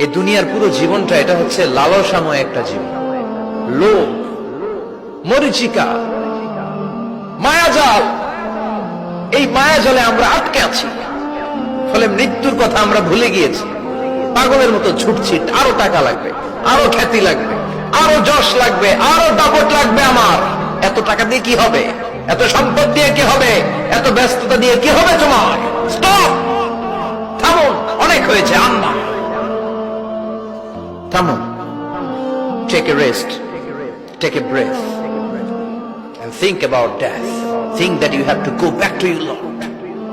এই দুনিয়ার পুরো জীবনটা এটা হচ্ছে লালসাময় একটা জীবন, লোভ, মরিচিকা, মায়াজাল। এই মায়াজালে আমরা আটকে আছি, ফলে মৃত্যুর কথা আমরা ভুলে গিয়েছি। পাগলের মতো ছুটছি, আরো টাকা লাগবে, আরো খ্যাতি লাগবে, আরো যশ লাগবে, আরো দাপট লাগবে আমার। এত টাকা দিয়ে কি হবে? এত সম্পদ দিয়ে কি হবে? এত ব্যস্ততা দিয়ে কি হবে তোমার? স্টপ, থামুন, অনেক হয়েছে। আম্মা থামুন, take a rest, take a breath and think about death. Think that you have to go back to your Lord.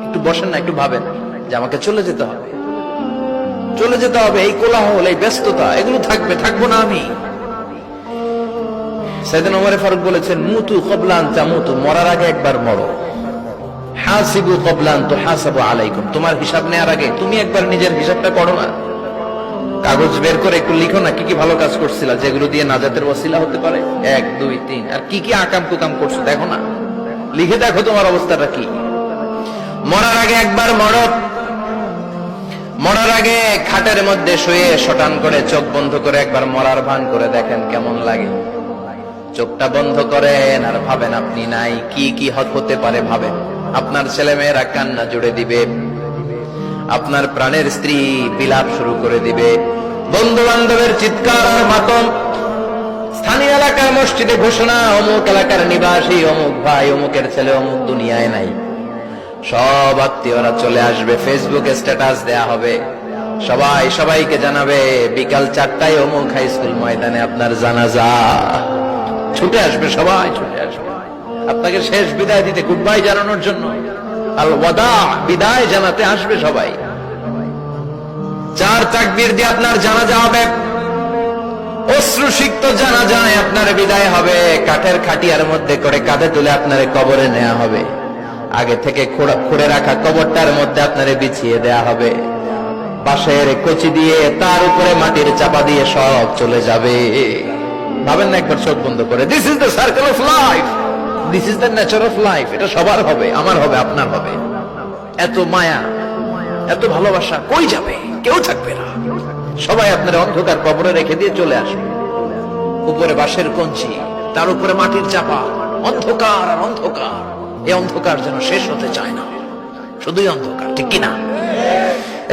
একটু বসেন না, একটু ভাবেন যে আমাকে চলে যেতে হবে, চলে যেতে হবে। এই কোলাহল, এই ব্যস্ততা, এগুলো থাকবে, থাকবো না আমি। সাইয়েদনা ওমর ফারুক বলেছেন, মুতু ক্বাবলা আন তামুতু, মরার আগে একবার মরো। হাসিবু ক্বাবলা আন তুহাসাবু আলাইকুম, তোমার হিসাব নেওয়ার আগে তুমি একবার নিজের হিসাবটা করো না। কাগজ বের করে একটু লিখো না কি কি ভালো কাজ করছিলা, যেগুলো দিয়ে নাজাতের ওসিলা হতে পারে। 1 2 3, আর কি কি আকাম কুকাম করছো দেখো না, লিখে দেখো তোমার অবস্থাটা কি। মরার আগে একবার মরো। মরার আগে খাটের মধ্যে শুয়ে শটান করে চোখ বন্ধ করে একবার মরার ভান করে দেখেন কেমন লাগে। চোখটা বন্ধ করেন আর ভাবেন আপনি নাই, কি কি হতে পারে ভাবেন। আপনার ছেলে মেয়েরা কান্না জুড়ে দিবে, আপনার প্রাণের স্ত্রী বিলাপ শুরু করে দিবে, বন্ধু বান্ধবের চিৎকার মাতম, স্থানীয় এলাকার মসজিদে ঘোষণা, অমুক এলাকার নিবাসী অমুক ভাই অমুকের ছেলে অমুক দুনিয়ায় নাই। সব আত্মীয়রা চলে আসবে, ফেসবুকে স্ট্যাটাস দেয়া হবে, সবাই সবাইকে জানাবে বিকাল 4টায় অমুক হাই স্কুল ময়দানে আপনার জানাজা। ছুটে আসবে, সবাই ছুটে আসবে আপনাকে শেষ বিদায় দিতে, গুড বাই জানানোর জন্য, আল ওয়াদা, বিদায় জানাতে আসবে সবাই। 4 তাকবীর দিয়ে আপনার জানাজা হবে, অশ্রুসিক্ত জানাজায় আপনার বিদায় হবে। কাঠের খাটিয়ার মধ্যে করে কাঁধে তুলে আপনার কবরে নেওয়া হবে। আগে থেকে খুঁড়ে রাখা কবরটার মধ্যে আপনারে বিছিয়ে দেয়া হবে। বাঁশের কচি দিয়ে তার উপরে মাটির চাপা দিয়ে সব চলে যাবে। ভাবেন না একবার চোখ বন্ধ করে, this is the circle of life, this is the nature of life. এটা সবার হবে, আমার হবে, আপনার হবে। এত মায়া, এত ভালোবাসা কই যাবে? কেউ থাকবে না, সবাই আপনার অন্ধকার কবরে রেখে দিয়ে চলে আসবে। উপরে বাঁশের কঞ্চি, তার উপরে মাটির চাপা, অন্ধকার আর অন্ধকার। এই অন্ধকার যেন শেষ হতে চায় না, শুধুই অন্ধকার, ঠিক কিনা?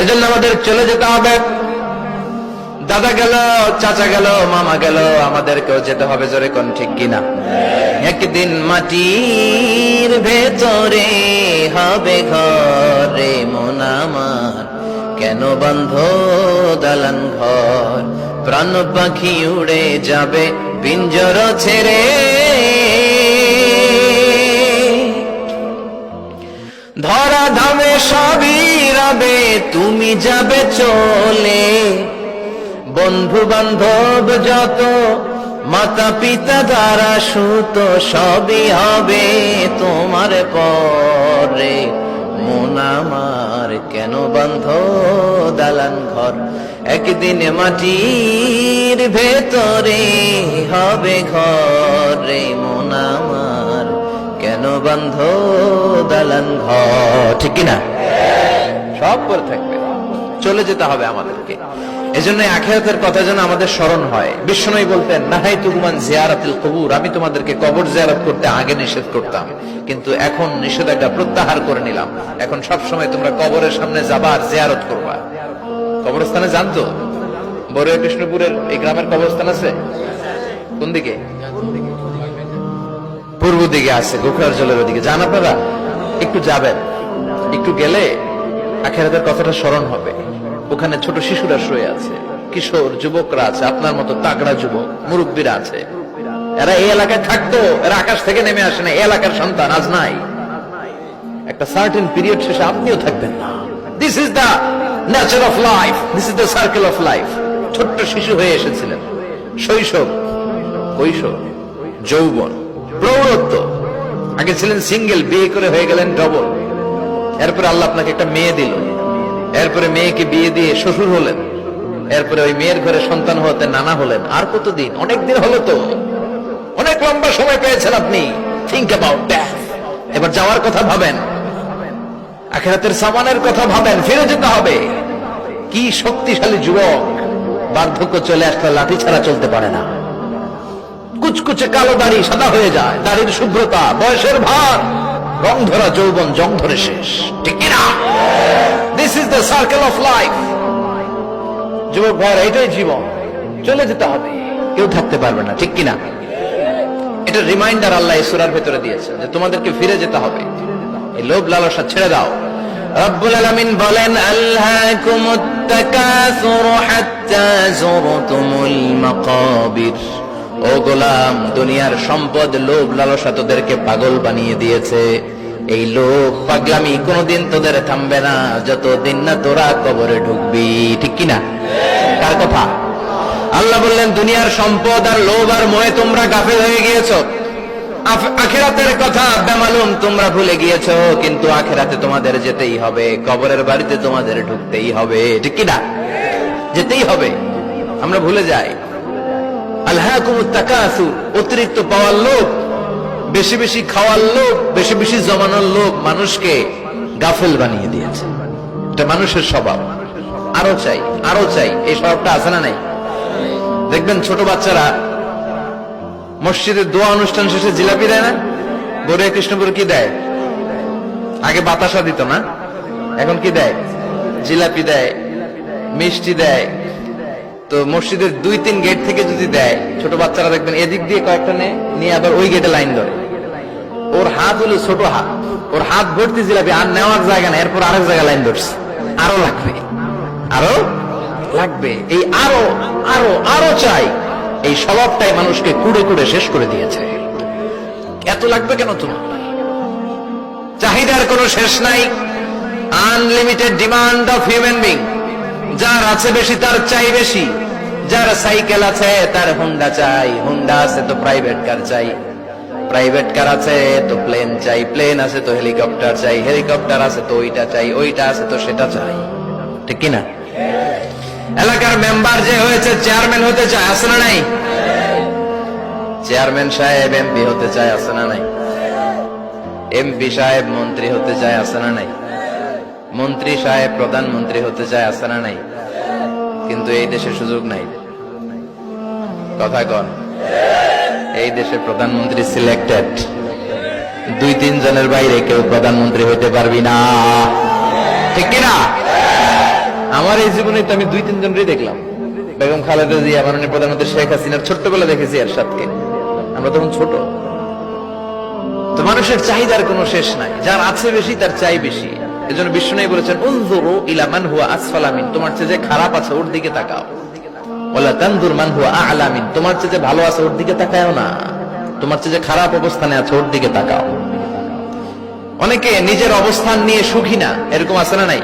এজন্য আমাদের চলে যেতে হবে। দাদা গেল, চাচা গেল, মামা গেল, আমাদেরকেও যেতে হবে, জোরে কোন ঠিক কিনা? একদিন মাটির ভেতরে হবে ঘরে মন আমার, কেন বন্ধ দালান ঘর, প্রাণ পাখি উড়ে যাবে পিঞ্জর ছেড়ে। ধরা ধামে সবই রবে, তুমি যাবে চলে। বন্ধু বান্ধব যত, মাতা পিতা দ্বারা সুত, সবই হবে তোমার পরে। মন আমার কেন বন্ধ দালান ঘর, একদিন মাটির ভেতরে হবে ঘরে মন আমার, কেন বন্ধ দালান ঘর, ঠিক কিনা? সব করে থাকবে, চলে যেতে হবে আমাদেরকে। এজন্য আখিরাতের কথা যেন আমাদের স্মরণ হয়। বিশ্বনবী বলতেন, নাহাইতুকুম আন জিয়ারাতিল কুবুর, আমি তোমাদেরকে কবর জিয়ারত করতে আগে নিষেধ করতাম, কিন্তু এখন নিষেধাজ্ঞা প্রত্যাহার করে নিলাম। এখন সব সময় তোমরা কবরের সামনে যাবা আর জিয়ারত করবা। কবরস্থানে জানতো বড়ুয়া কৃষ্ণপুরের এই গ্রামের কবরস্থান আছে কোন দিকে? পূর্ব দিকে আছে, গোখরার জলের ওদিকে। যান আপনারা, একটু যাবেন, একটু গেলে আখিরাতের কথাটা স্মরণ হবে। ওখানে ছোট শিশুরা শুয়ে আছে, কিশোর যুবকরা আছে, আপনার মতো তাগড়া যুবক, মুরব্বীরা আছে। এরা এই এলাকায় থাকতো, এরা আকাশ থেকে নেমে আসে না, এই এলাকার সন্তান, আজ নাই। একটা সার্টেন পিরিয়ড শেষে আপনিও থাকবেন না। This is the nature of life, this is the circle of life. ছোট্ট শিশু হয়ে এসেছিলেন, শৈশব, কৈশোর, যৌবন, প্রৌঢ়ত্ব। আগে ছিলেন সিঙ্গেল, বিয়ে করে হয়ে গেলেন ডবল। এরপরে আল্লাহ আপনাকে একটা মেয়ে দিল, এরপরে মেয়েকে বিয়ে দিয়ে শ্বশুর হলেন, এরপরে ওই মেয়ের ঘরে সন্তান হতে নানা হলেন। আর কতদিন? অনেক দিন হলো তো, অনেক লম্বা সময় পেয়েছেন আপনি। Think about that. এবার যাওয়ার কথা ভাবেন, আখিরাতের সামানের কথা ভাবেন, ফিরে যেতে হবে। কি শক্তিশালী যুবক, বার্ধক্য চলে আসলে লাঠি ছাড়া চলতে পারে না। কুচকুচে কালো দাড়ি সাদা হয়ে যায়, দাড়ির শুভ্রতা, বয়সের ভার, রং ধরা যৌবন জং ধরে শেষ, ঠিক কিনা? This is the circle of life. যুবক ভাইরা, এটাই জীবন, চলে যেতে হবে, কেউ থাকতে পারবে না, ঠিক কিনা? এটা রিমাইন্ডার আল্লাহ এই সূরার ভেতরে দিয়েছে যে তোমাদেরকে ফিরে যেতে হবে, এই লোভ লালসা ছেড়ে দাও। রব্বুল আলামিন বলেন, আল্হাকুমুত তাকাসুর হাত্তা যুরতুমুল মাকাবির। ও গোলাম, দুনিয়ার সম্পদ, লোভ লালসা তোদেরকে পাগল বানিয়ে দিয়েছে। এই লোভ পাগলামি কোনোদিন তোদের থামবে না যতদিন না তোরা কবরে ঢুকবি, ঠিক কিনা? কার কথা? আল্লাহ বললেন, দুনিয়ার সম্পদ আর লোভ আর মোহে তোমরা গাফেল হয়ে গিয়েছো। আখিরাতের কথা বেমালুম তোমরা ভুলে গিয়েছো, কিন্তু আখিরাতে তোমাদের যেতেই হবে, কবরের বাড়িতে তোমাদের ঢুকতেই হবে, ঠিক কিনা? যেতেই হবে, আমরা ভুলে যাই। আলহাকুমুত তাকাসুর, অতিরিক্ত পাওয়ার লোভ, বেশি বেশি খাওয়ার লোভ, বেশি বেশি জমানোর লোভ মানুষকে গাফেল বানিয়ে দিয়েছে। এটা মানুষের স্বভাব, আরো চাই আরো চাই, এই স্বভাবটা আছে না নাই? দেখবেন ছোট বাচ্চারা মসজিদের দোয়া অনুষ্ঠান শেষে জিলাপি দেয় না? গৌরে কৃষ্ণপুর কি দেয়? আগে বাতাসা দিত না, এখন কি দেয়? জিলাপি দেয়, মিষ্টি দেয়। তো মসজিদের 2-3 গেট থেকে যদি দেয়, ছোট বাচ্চারা দেখবেন এদিক দিয়ে কয়েকটা নিয়ে আবার ওই গেটে লাইন ধরে। ওর হাত হলো ছোট হাত, ওর হাত ভর্তি জিলাপি, আর নেওয়ার জায়গা না, এরপর আরেক জায়গায় লাইন ধরছে, আরো লাগবে আরো লাগবে, এই আরো আরো আরো চাই, এই স্বভাবটাই মানুষকে কুড়ে কুড়ে শেষ করে দিয়েছে। এত লাগবে কেন তোমার? চাহিদার কোনো শেষ নাই, unlimited demand of human being. যার আছে বেশি তার চাই বেশি, যার সাইকেল আছে তার হুন্ডা চাই, হুন্ডা আছে তো প্রাইভেট কার চাই, প্রাইভেট কার আছে তো প্লেন চাই, প্লেন আছে তো হেলিকপ্টার চাই, হেলিকপ্টার আছে তো ওইটা চাই, ওইটা আছে তো সেটা চাই, ঠিক কিনা? এলাকার মেম্বার যে হয়েছে চেয়ারম্যান হতে চায়, আছে না নাই? চেয়ারম্যান সাহেব এমপি হতে চায়, আছে না নাই? এমপি সাহেব মন্ত্রী হতে চায়, আছে না নাই? মন্ত্রী সাহেব প্রধানমন্ত্রী হতে চায়, আছে না নাই? কিন্তু এই দেশে সুযোগ নাই, কথা কন। এই দেশে প্রধানমন্ত্রী সিলেক্টেড, 2-3 জনের বাইরে কেউ প্রধানমন্ত্রী হইতে পারবি না, ঠিক কিনা? আমার এই জীবনে তো আমি 2-3 জনই দেখলাম। বেগম খালেদা জিয়া, মাননীয় প্রধানমন্ত্রী শেখ হাসিনার ছোট্টবেলা দেখেছি এরশাদকে, আমরা তখন ছোট। তো মানুষের চাহিদার কোনো শেষ নাই, যার আছে বেশি তার চাই বেশি। এজন্য বিষ্ণু বলেছেন, উনজুরু ইলা মান হুয়া আসফালা মিন, তোমার চেয়ে যে খারাপ আছে ওর দিকে তাকাও। ওয়ালা তানজুর মান হুয়া আ'লা মিন, তোমার চেয়ে যে ভালো আছে ওর দিকে তাকাও না, তোমার চেয়ে যে খারাপ অবস্থানে আছে ওর দিকে তাকাও। অনেকে নিজের অবস্থান নিয়ে সুখী না, এরকম আছে না নাই?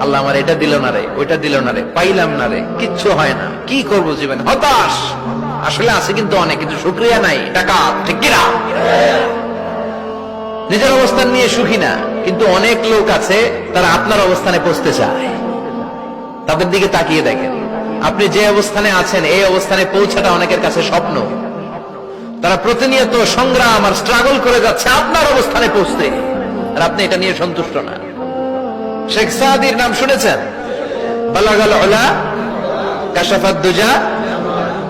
আল্লাহ আমার এটা দিল না রে, ওইটা দিল না রে, পাইলাম না রে, কিচ্ছু হয় না, কি করবো জীবনে, হতাশ। আসলে আছে কিন্তু অনেক, কিন্তু শুকরিয়া নাই, টাকা, ঠিক কিনা? নিজের অবস্থান নিয়ে সুখী না, কিন্তু অনেক লোক আছে তারা আপনার অবস্থানে পৌঁছতে চায়। তাদের দিকে তাকিয়ে দেখেন, আপনি যে অবস্থানে আছেন এই অবস্থানে পৌঁছাটা অনেকের কাছে স্বপ্ন। তারা প্রতিনিয়ত সংগ্রাম আর স্ট্রাগল করে যাচ্ছে আপনার অবস্থানে পৌঁছতে, আর আপনি এটা নিয়ে সন্তুষ্ট না। শেখ সাদির নাম শুনেছেন? বালাগাল উলা কাশাফাত দুজা,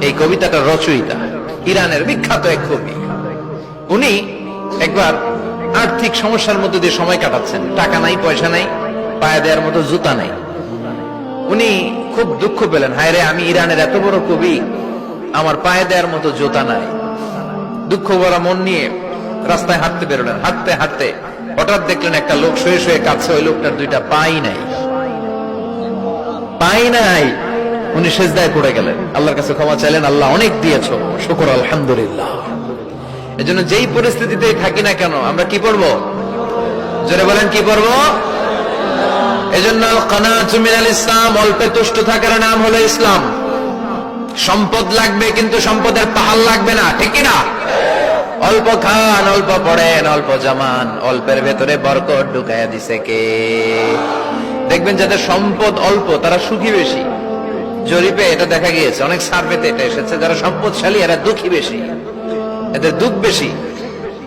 এই কবিতাটার রচয়িতা ইরানের বিখ্যাত এক কবি। উনি একবার আর্থিক সমস্যার মধ্যে দিয়ে সময় কাটাচ্ছেন, টাকা নাই, পয়সা নাই, পায়ে দেওয়ার মতো জুতা নাই। উনি খুব দুঃখ পেলেন, হায় রে, আমি ইরানের এত বড় কবি, আমার পায়ে দেওয়ার মতো জুতা নাই। দুঃখ ভরা মন নিয়ে রাস্তায় হাঁটতে বেরোলেন। হাঁটতে হাঁটতে হঠাৎ দেখলেন একটা লোক শুয়ে শুয়ে কাঁদছে, ওই লোকটার 2টা পাই নাই, পাই নাই। উনি সেজদায় পড়ে গেলেন, আল্লাহর কাছে ক্ষমা চাইলেন, আল্লাহ অনেক দিয়েছো, শুকর আলহামদুলিল্লাহ। এজন্য যেই পরিস্থিতিতেই থাকি না কেন আমরা কি পড়বো? জোরে বলেন, কি পড়বো? এজন্য আল কানাতু মিনাল ইসলাম, অল্পে তুষ্ট থাকার নাম হলো ইসলাম। সম্পদ লাগবে কিন্তু সম্পদের পাহাড় লাগবে না, ঠিক কিনা? অল্প খান, অল্প পড়েন, অল্প জামান, অল্পের ভেতরে বরকত ঢুকাইয়া দিছে কে? দেখবেন যাদের সম্পদ অল্প তারা সুখী বেশি। জরিপে এটা দেখা গিয়েছে, অনেক সার্ভেতে এটা এসেছে, যারা সম্পদশালী এরা দুঃখী বেশি, এদের দুঃখ বেশি,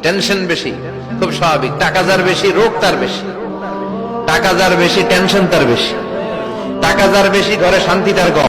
টেনশন বেশি। খুব স্বাভাবিক, টাকা যার বেশি রোগ তার বেশি, টাকা যার বেশি টেনশন তার বেশি, টাকা যার বেশি ঘরে শান্তি তার কম।